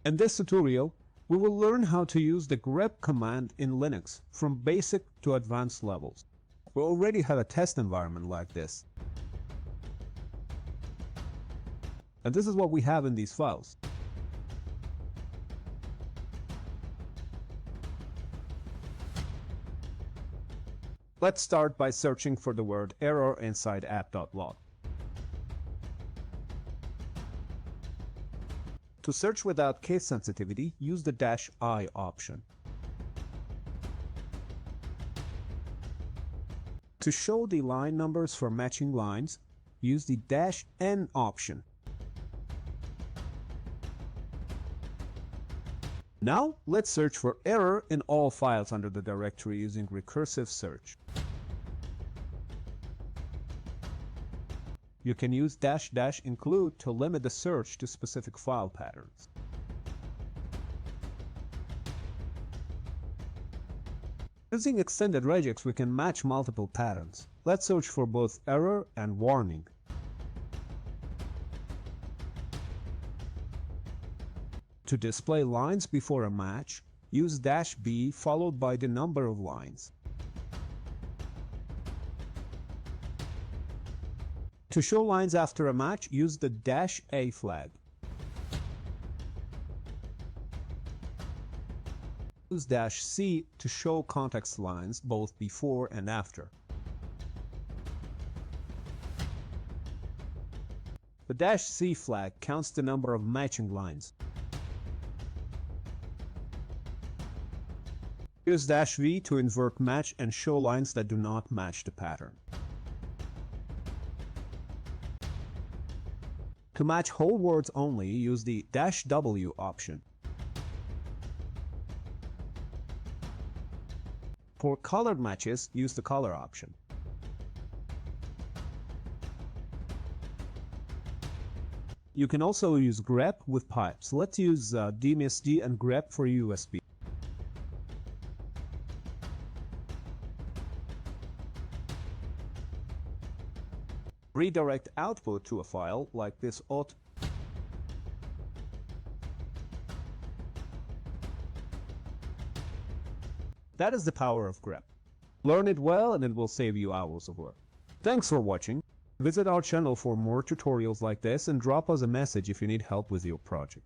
In this tutorial, we will learn how to use the grep command in Linux from basic to advanced levels. We already have a test environment like this. And this is what we have in these files. Let's start by searching for the word error inside app.log. To search without case sensitivity, use the -i option. To show the line numbers for matching lines, use the -n option. Now, let's search for error in all files under the directory using recursive search. You can use --include to limit the search to specific file patterns. Using extended regex, we can match multiple patterns. Let's search for both error and warning. To display lines before a match, use -b followed by the number of lines. To show lines after a match, use the -a flag. Use -c to show context lines both before and after. The -c flag counts the number of matching lines. Use -v to invert match and show lines that do not match the pattern. To match whole words only, use the -w option. For colored matches, use the color option. You can also use grep with pipes. Let's use dmsd and grep for USB. Redirect output to a file like this auth. That is the power of grep. Learn it well and it will save you hours of work. Thanks for watching. Visit our channel for more tutorials like this and drop us a message if you need help with your project.